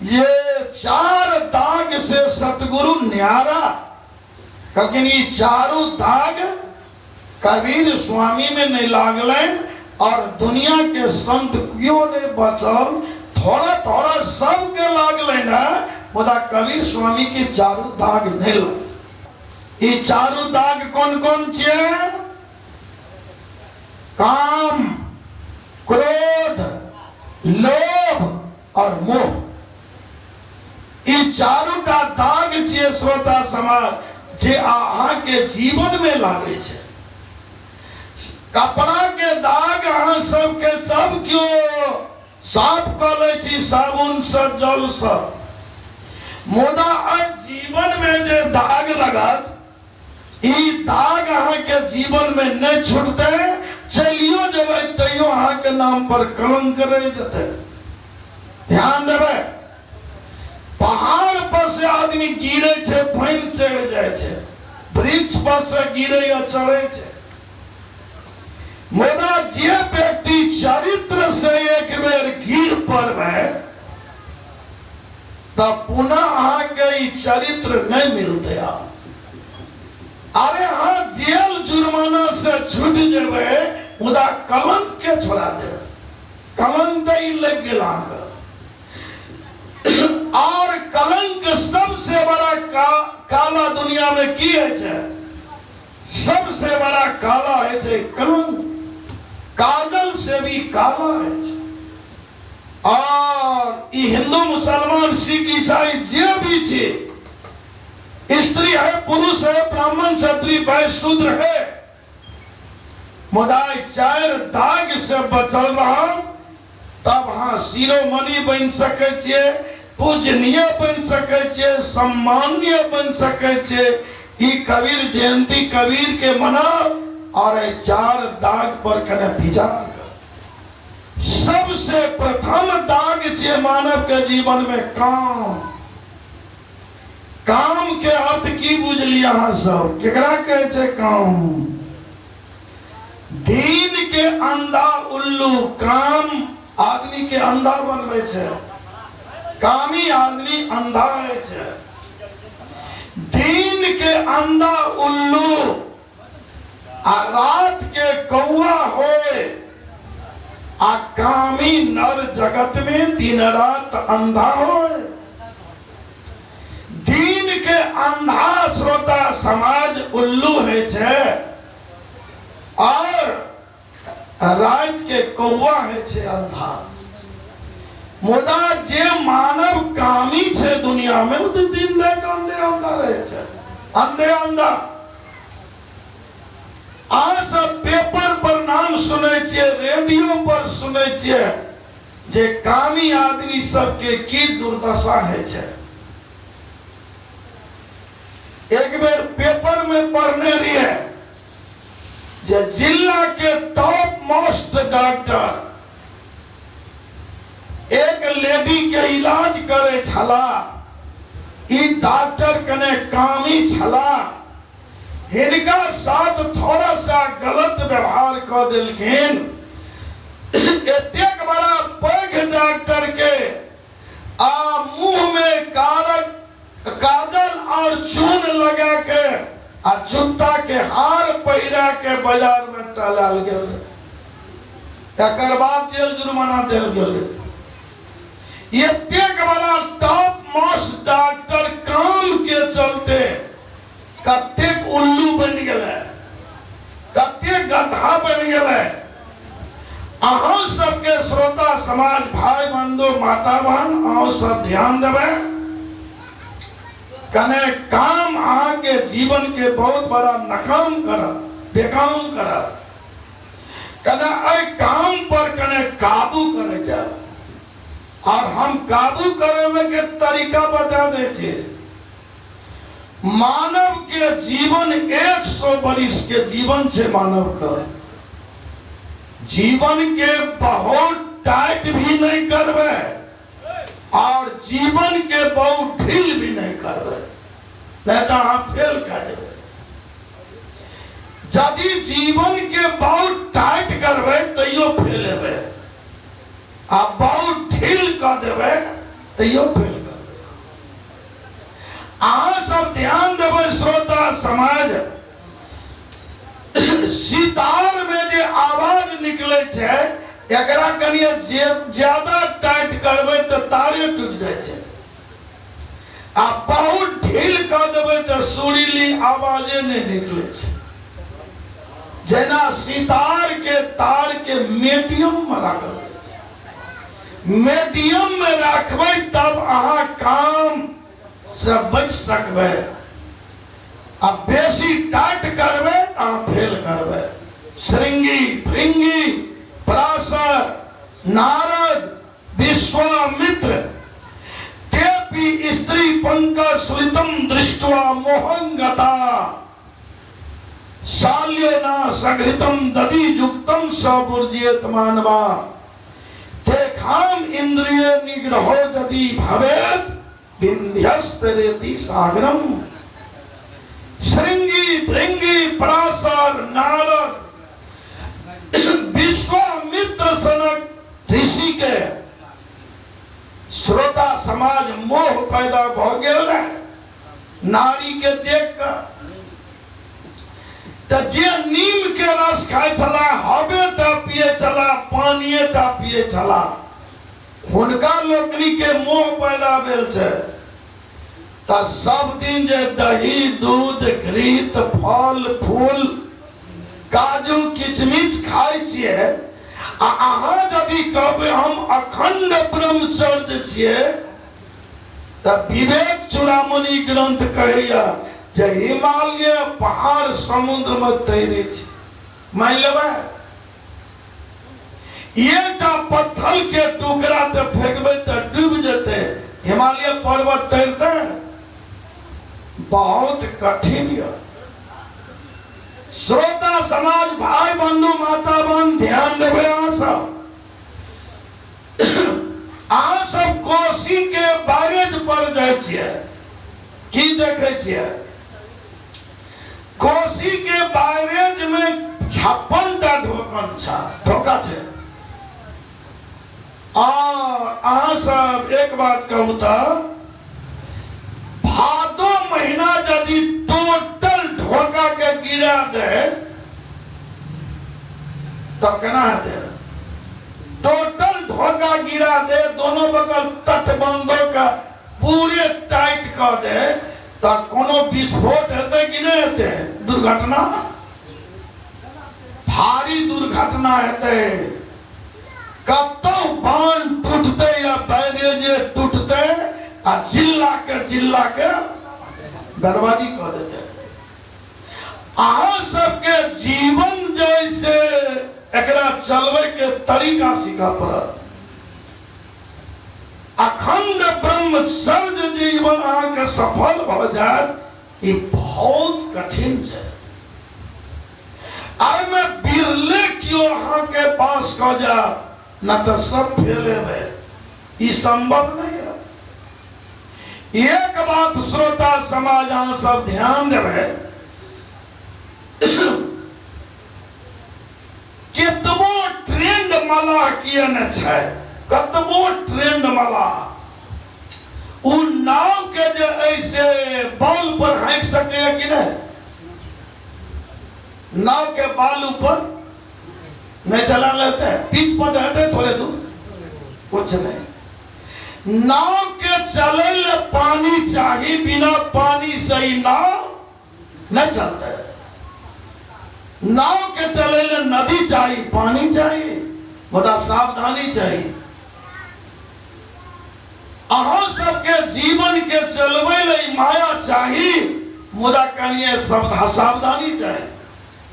ये 4 दाग से सतगुरु न्यारा, लेकिन ये 4 दाग कबीर स्वामी में नहीं लागलन और दुनिया के संत क्यों नहीं बचल, थोड़ा थोड़ा सबके लागलन है, मुदा कबीर स्वामी के 4 दाग नहीं लग। ये 4 दाग कौन कौन छे? काम, क्रोध, लोभ और मोह। ये 4 का दाग छे श्रोता समाज जे अहाँ के जीवन में लागे छे। कपड़ा के दाग अहाँ सबके सब क्यों साफ कर ले छी साबुन से जल से, मुदा जीवन में जे दाग लगत, ई दाग अहाँ के जीवन में नहीं छूटते, चलियो जेबै तैयो अहाँ के नाम पर कलंक रह जते। ध्यान देबै, पहाड़ पर से आदमी गिरे छे, पानी चढ़ जाए छे, वृक्ष पर से गिरे या चढ़े छे, मुदा जे व्यक्ति चरित्र से एक बेर गिर पड़े तब पुनः अहाँ के चरित्र नहीं मिलते। अरे हाँ, जेल जुर्माना से छूट जेबे, मुदा कलंक के छोड़ा दे, कलंक दई लग गेला। और कलंक सबसे बड़ा काला दुनिया में की है छे? सबसे बड़ा काला है छे कलंक, काजल से भी काला है छे। और हिंदू मुसलमान सिख ईसाई जे भी छे, स्त्री है पुरुष है ब्राह्मण क्षत्रिय वैश्य शूद्र है, मुदा 4 दाग से बचल रहा, तब हाँ शिरोमणि बन सके छे, पूजनीय बन सके छे, सम्माननीय बन सके छे। ई कबीर जयंती कबीर के मनाओ और 4 दाग पर कने विचार कर। सबसे प्रथम दाग छे मानव के जीवन में काम। काम के अर्थ की बुझली अहाँ सब? केकरा कहे छे काम? दीन के अंधा उल्लू काम आदमी के अंधा बनवे छे, कामी आदमी अंधा है छे। दीन के अंधा उल्लू आ रात के कौआ होए, आ कामी नर जगत में दिन रात अंधा होए। दीन के अंधा श्रोता समाज उल्लू है छे, और रात के कौआ है छे अंधा। मुदा जे मानव कामी छे दुनिया में, वो तो दिन रात अंधे अंधा रहे छे, अंधे अंधा। आज सब पेपर पर नाम सुने छे, रेडियो पर सुने छे, जे कामी आदमी सबके की दुर्दशा है छे। एक बेर पेपर में पढ़ने रहिए जे जिला के टॉप मोस्ट डॉक्टर एक लेडी के इलाज करे छला। ई डॉक्टर कने कामी छला, हिनका साथ थोड़ा सा गलत व्यवहार कर दिलखिन। एतेक बड़ा पैघ डॉक्टर के मुंह में काजल और चून लगा के आ जूता के हार पहिरा के बाजार में टहलाल गेल। तकर बाद जेल जुर्माना देल गेल। एतेक बड़ा टॉप मोस्ट डॉक्टर काम के चलते कतेक उल्लू बन गए, कतेक गधा बन गए। अहाँ सबके श्रोता समाज भाई बंधु माता बहन, अहाँ सब ध्यान देवे। कने काम अहाँ के जीवन के बहुत बड़ा नकाम करत, बेकाम करत। कने ऐ काम पर कने काबू करे जाए, और हम काबू करे के तरीका बता दे छे। मानव के जीवन 100 वर्ष के जीवन से मानव का जीवन के बहुत टाइट भी नहीं करवे और जीवन के बहुत ढील भी नहीं करवे, नहीं तो आप फेल कर देवे। यदि जीवन के बहुत टाइट करवे तो यो फेल हेबे, आ बहुत ढील कर देवे तैयो फेल कर देगा। अहाँ सब ध्यान देबै श्रोता समाज, सितार में जे आवाज निकले छे एकरा कनिए ज्यादा टाइट करबै तो तारे टूट जाए छे, आ बहुत ढील कर देबै तो सुरीली आवाजे नहीं निकले छे। जेना सितार के तार के मीडियम में रखल, मीडियम में रखबै तब अहाँ काम से बच सकबै, आ बेसी टाइट करबै अहाँ फेल करबै। श्रृंगी, भृंगी, पराशर, नारद, विश्वामित्र तेपि स्त्री पंकज सुलितम दृष्ट्वा मोहं गता शाल्येन सघृतम दधि युक्तम सबुर्जियत मानवा तेखाम इंद्रिय निग्रहो यदि भवेत् विंध्यस्तरेति सागरम। श्रृंगी, भृंगी, पराशर, नारद, विश्वामित्र सनक ऋषि के श्रोता समाज मोह पैदा भ गेल रहे नारी के देख कर। तो जे नीम के रस खाए छला, हवे टा पिए छला, पानिये टा पिए छला, हुनका लोकनी के मोह पैदा भेल छै। तो सब दिन जे दही, दूध, घृत, फल फूल, काजू, किचमिच खाए छिए, अहाँ यदि कहबै हम अखंड ब्रह्मचर्य छिए, तो विवेक चूड़ामणि ग्रंथ कहैया जे हिमालय पहाड़ समुद्र में तैरे छै। मान लेबै एकटा पत्थर के टुकड़ा तो फेंकबै तो डूब जेतै, हिमालय पर्वत तैरतै? बहुत कठिन है। श्रोता समाज, भाई बंधु, माता बहन, ध्यान देवे। अहाँ सब कोसी के बैरेज पर जाए छिए, की देखे छिए? कोसी के बैरेज में 56टा ढोका छै। और अहाँ सब एक बात कहूँ तो भादो महीना यदि टोटल ढोका के गिरा दे तब केना हेतै? टोटल ढोका गिरा दे, दोनों बगल तटबंधों का पूरे टाइट कर दे, तो कोनो विस्फोट हेतै कि नहीं हेतै? दुर्घटना, भारी दुर्घटना हेतै। कतौ बांध टूटते या बैरेज टूटते आ जिला के बर्बादी कर देते। अहाँ सबके जीवन जैसे एकरा चलवे के तरीका सीखा पड़त। अखंड ब्रह्मचर्य जीवन अहाँ के सफल भ जाए, ये बहुत कठिन है। आई में बिरले क्यों अहाँ के पास कह जा, न तो सब फेले में, ये संभव नहीं है। एक बात श्रोता समाज अहाँ सब ध्यान देवे, कितबो ट्रेंड मला किए न छै, कतबो ट्रेंड मला, उ नाव के जे ऐसे बाल पर हाँक सके कि नहीं? नाव के बाल ऊपर नहीं चला लेते हैं, पीठ पर रहते थोड़े दूर, कुछ नहीं। नाव के चले ले पानी चाहिए, बिना पानी से ही नाव नहीं चलता है। नाव के चले ले नदी चाहिए, पानी चाहिए, मुदा सावधानी चाहिए। अहाँ सबके जीवन के चलवे ले माया चाहिए, मुदा कनिए सावधानी चाहिए।